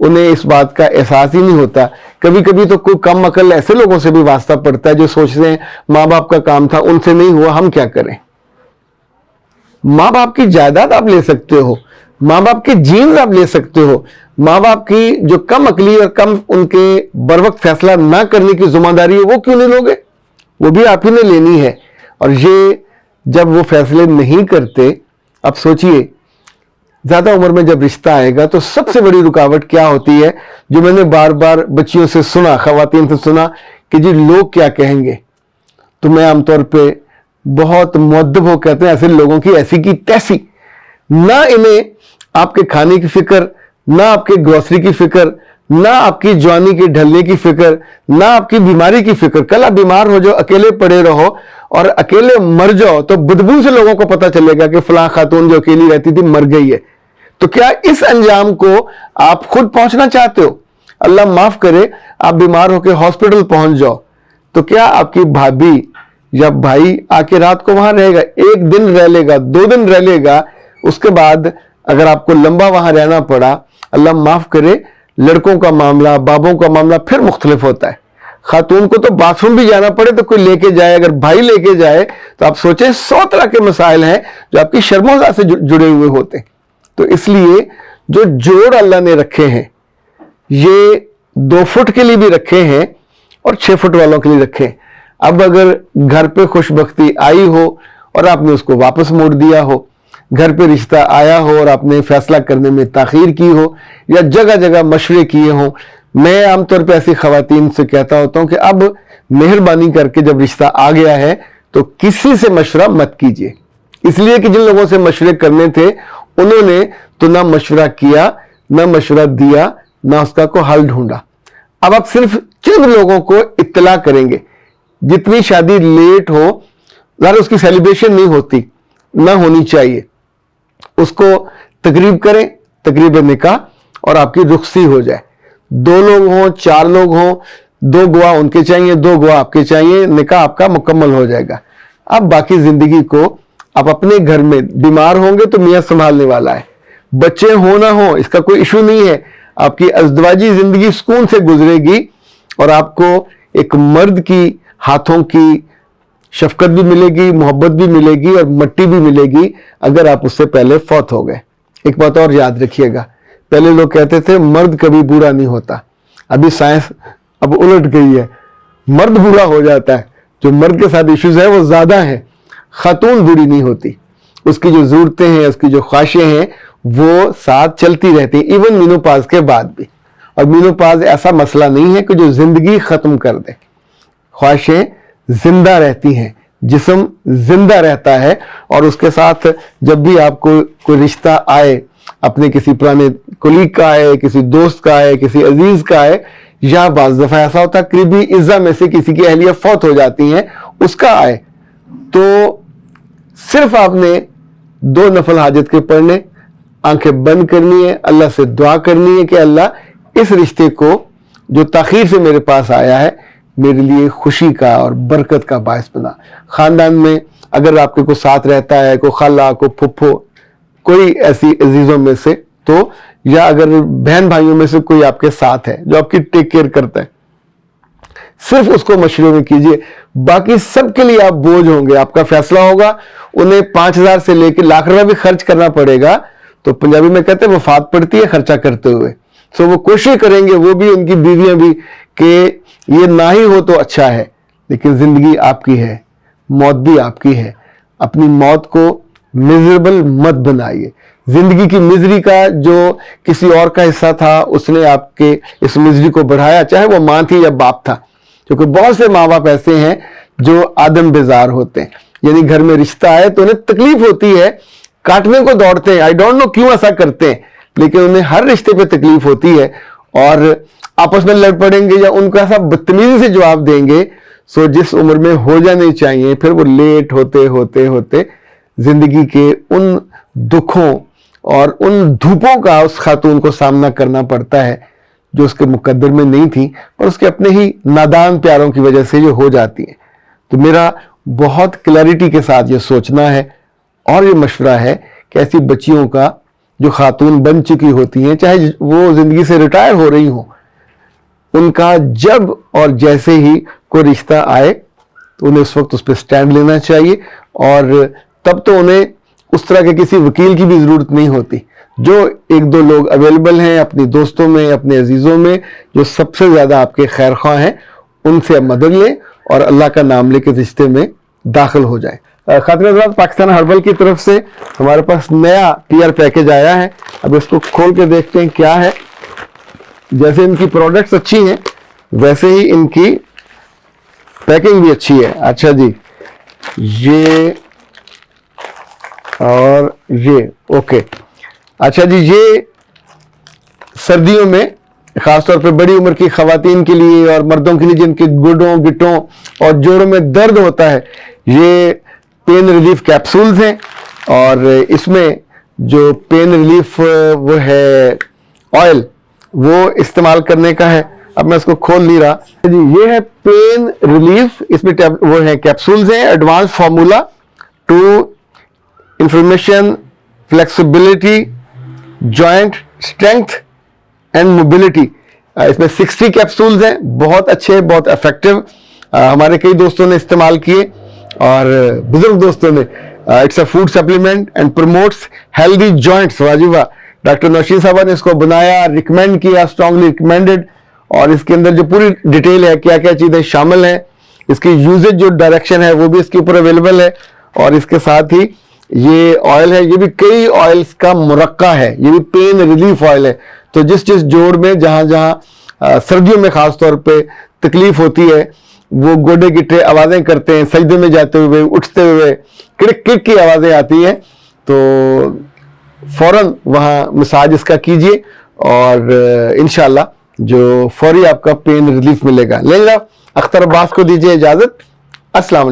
انہیں اس بات کا احساس ہی نہیں ہوتا. کبھی کبھی تو کوئی کم عقل ایسے لوگوں سے بھی واسطہ پڑتا ہے جو سوچتے ہیں ماں باپ کا کام تھا, ان سے نہیں ہوا, ہم کیا کریں. ماں باپ کی جائیداد آپ لے سکتے ہو, ماں باپ کے جینز آپ لے سکتے ہو, ماں باپ کی جو کم عقلی اور کم ان کے بر وقت فیصلہ نہ کرنے کی ذمہ داری ہے وہ کیوں نہیں لوگے, وہ بھی آپ ہی نے لینی ہے. اور یہ جب وہ فیصلے نہیں کرتے, اب سوچئے زیادہ عمر میں جب رشتہ آئے گا تو سب سے بڑی رکاوٹ کیا ہوتی ہے, جو میں نے بار بار بچیوں سے سنا, خواتین سے سنا کہ جی لوگ کیا کہیں گے. تو میں عام طور پہ بہت مؤدب ہو کہتے ہیں ایسے لوگوں کی ایسی کی تیسی, نہ انہیں آپ کے کھانے کی فکر, نہ آپ کے گروسری کی فکر, نہ آپ کی جوانی کے ڈھلنے کی فکر, نہ آپ کی بیماری کی فکر. کل آپ بیمار ہو جاؤ, اکیلے پڑے رہو اور اکیلے مر جاؤ تو بدبو سے لوگوں کو پتا چلے گا کہ فلاں خاتون جو اکیلی رہتی تھی مر گئی ہے. تو کیا اس انجام کو آپ خود پہنچنا چاہتے ہو؟ اللہ معاف کرے, آپ بیمار ہو کے ہاسپٹل پہنچ جاؤ تو کیا آپ کی بھابھی یا بھائی آ کے رات کو وہاں رہے گا؟ ایک دن رہ لے گا, 2 دن رہ لے گا, اس کے بعد اگر آپ کو لمبا وہاں رہنا پڑا, اللہ معاف کرے, لڑکوں کا معاملہ, بابوں کا معاملہ پھر مختلف ہوتا ہے. خاتون کو تو باتھ روم بھی جانا پڑے تو کوئی لے کے جائے, اگر بھائی لے کے جائے تو آپ سوچیں 100 طرح کے مسائل ہیں جو آپ کی شرم و حیا سے جڑے ہوئے ہوتے ہیں. تو اس لیے جو جوڑ اللہ نے رکھے ہیں یہ 2 فٹ کے لیے بھی رکھے ہیں اور 6 فٹ والوں کے لیے رکھے ہیں. اب اگر گھر پہ خوش بختی آئی ہو اور آپ نے اس کو واپس موڑ دیا ہو, گھر پہ رشتہ آیا ہو اور آپ نے فیصلہ کرنے میں تاخیر کی ہو یا جگہ جگہ مشورے کیے ہوں, میں عام طور پہ ایسی خواتین سے کہتا ہوتا ہوں کہ اب مہربانی کر کے جب رشتہ آ گیا ہے تو کسی سے مشورہ مت کیجیے, اس لیے کہ جن لوگوں سے مشورے کرنے تھے انہوں نے تو نہ مشورہ کیا, نہ مشورہ دیا, نہ اس کا کوئی حل ڈھونڈا. اب آپ صرف چند لوگوں کو اطلاع کریں گے. جتنی شادی لیٹ ہو ظاہر اس کی سیلیبریشن نہیں ہوتی, نہ ہونی چاہیے, اس کو تقریب کریں, تقریب نکاح, اور آپ کی رخصتی ہو جائے. 2 لوگ ہوں, 4 لوگ ہوں, 2 گواہ ان کے چاہیے, 2 گواہ آپ کے چاہیے, نکاح آپ کا مکمل ہو جائے گا. اب باقی زندگی کو آپ اپنے گھر میں, بیمار ہوں گے تو میاں سنبھالنے والا ہے, بچے ہوں نہ ہوں اس کا کوئی ایشو نہیں ہے, آپ کی ازدواجی زندگی سکون سے گزرے گی اور آپ کو ایک مرد کی ہاتھوں کی شفقت بھی ملے گی, محبت بھی ملے گی اور مٹی بھی ملے گی اگر آپ اس سے پہلے فوت ہو گئے. ایک بات اور یاد رکھیے گا, پہلے لوگ کہتے تھے مرد کبھی بوڑھا نہیں ہوتا, ابھی سائنس اب الٹ گئی ہے, مرد بوڑھا ہو جاتا ہے. جو مرد کے ساتھ ایشوز ہیں وہ زیادہ ہیں, خاتون بوڑھی نہیں ہوتی, اس کی جو ضرورتیں ہیں, اس کی جو خواہشیں ہیں وہ ساتھ چلتی رہتی ہیں ایون مینوپاز کے بعد بھی. اور مینوپاز ایسا مسئلہ نہیں ہے کہ جو زندگی ختم کر دے, خواہشیں زندہ رہتی ہیں, جسم زندہ رہتا ہے, اور اس کے ساتھ جب بھی آپ کو کوئی رشتہ آئے, اپنے کسی پرانے کولیگ کا آئے, کسی دوست کا آئے, کسی عزیز کا آئے, یا بعض دفعہ ایسا ہوتا ہے قریبی اعزا میں سے کسی کی اہلیہ فوت ہو جاتی ہیں, اس کا آئے, تو صرف آپ نے 2 نفل حاجت کے پڑھنے, آنکھیں بند کرنی ہے, اللہ سے دعا کرنی ہے کہ اللہ اس رشتے کو جو تاخیر سے میرے پاس آیا ہے میرے لیے خوشی کا اور برکت کا باعث بنا. خاندان میں اگر آپ کے کوئی ساتھ رہتا ہے, کوئی خالہ, کوئی پھپھو, کوئی ایسی عزیزوں میں سے, تو یا اگر بہن بھائیوں میں سے کوئی آپ کے ساتھ ہے جو آپ کی ٹیک کیئر کرتا ہے, صرف اس کو مشورے میں کیجئے. باقی سب کے لیے آپ بوجھ ہوں گے, آپ کا فیصلہ ہوگا, انہیں 5,000 سے لے کے لاکھ روپے بھی خرچ کرنا پڑے گا. تو پنجابی میں کہتے ہیں وفات پڑتی ہے خرچہ کرتے ہوئے. سو وہ کوشش کریں گے, وہ بھی, ان کی بیویاں بھی, کہ یہ نہ ہی ہو تو اچھا ہے, لیکن زندگی آپ کی ہے, موت بھی آپ کی ہے. اپنی موت کو میزریبل مت بنائیے. زندگی کی مزری کا جو کسی اور کا حصہ تھا اس نے آپ کے اس مزری کو بڑھایا, چاہے وہ ماں تھی یا باپ تھا, کیونکہ بہت سے ماں باپ ایسے ہیں جو آدم بیزار ہوتے ہیں, یعنی گھر میں رشتہ آئے تو انہیں تکلیف ہوتی ہے, کاٹنے کو دوڑتے ہیں, آئی ڈونٹ نو کیوں ایسا کرتے ہیں, لیکن انہیں ہر رشتے پہ تکلیف ہوتی ہے اور آپس میں لڑ پڑیں گے یا ان کو ایسا بدتمیزی سے جواب دیں گے. سو جس عمر میں ہو جانے چاہیے پھر وہ لیٹ ہوتے ہوتے ہوتے زندگی کے ان دکھوں اور ان دھوپوں کا اس خاتون کو سامنا کرنا پڑتا ہے جو اس کے مقدر میں نہیں تھی, اور اس کے اپنے ہی نادان پیاروں کی وجہ سے یہ ہو جاتی ہیں. تو میرا بہت کلیئرٹی کے ساتھ یہ سوچنا ہے اور یہ مشورہ ہے کہ ایسی بچیوں کا جو خاتون بن چکی ہوتی ہیں, چاہے وہ زندگی سے ریٹائر ہو رہی ہوں, ان کا جب اور جیسے ہی کوئی رشتہ آئے تو انہیں اس وقت اس پہ سٹینڈ لینا چاہیے, اور تب تو انہیں اس طرح کے کسی وکیل کی بھی ضرورت نہیں ہوتی. جو ایک دو لوگ اویلیبل ہیں اپنی دوستوں میں, اپنے عزیزوں میں, جو سب سے زیادہ آپ کے خیر خواہ ہیں, ان سے مدد لیں اور اللہ کا نام لے کے رشتے میں داخل ہو جائیں. خاطر حضرات, پاکستان ہربل کی طرف سے ہمارے پاس نیا PR پیکج آیا ہے. اب اس کو کھول کے دیکھتے ہیں کیا ہے. جیسے ان کی پروڈکٹس اچھی ہیں ویسے ہی ان کی پیکنگ بھی اچھی ہے. اچھا جی, یہ اور یہ اوکے. اچھا جی, یہ سردیوں میں خاص طور پہ بڑی عمر کی خواتین کے لیے اور مردوں کے لیے جن کے گوڈوں, گٹوں اور جوڑوں میں درد ہوتا ہے, یہ پین ریلیف کیپسولز ہیں. اور اس میں جو پین ریلیف وہ ہے آئل, وہ استعمال کرنے کا ہے. اب میں اس کو کھول نہیں رہا جی. یہ ہے پین ریلیف, اس میں وہ ہیں کیپسولز ہیں, advance formula to information, flexibility, joint strength and mobility. اس میں 60 کیپسولز ہیں, بہت اچھے, بہت افیکٹو. ہمارے کئی دوستوں نے استعمال کیے اور بزرگ دوستوں نے. It's a food supplement and promotes healthy joints. واہ جی واہ, ڈاکٹر نوشین صاحبہ نے اس کو بنایا, ریکمینڈ کیا, اسٹرانگلی ریکمینڈڈ. اور اس کے اندر جو پوری ڈیٹیل ہے, کیا کیا چیزیں شامل ہیں, اس کی یوزج جو ڈائریکشن ہے وہ بھی اس کے اوپر اویلیبل ہے. اور اس کے ساتھ ہی یہ آئل ہے, یہ بھی کئی آئلس کا مرقع ہے, یہ بھی پین ریلیف آئل ہے. تو جس جوڑ میں جہاں جہاں سردیوں میں خاص طور پہ تکلیف ہوتی ہے, وہ گوڈے گٹے آوازیں کرتے ہیں, سجدے میں جاتے ہوئے, اٹھتے ہوئے کڑک کڑک کی آوازیں آتی ہیں, تو فوراً وہاں مساج اس کا کیجیے اور انشاءاللہ جو فوری آپ کا پین ریلیف ملے گا. لے جا اختر عباس کو دیجیے اجازت. السلام علیکم.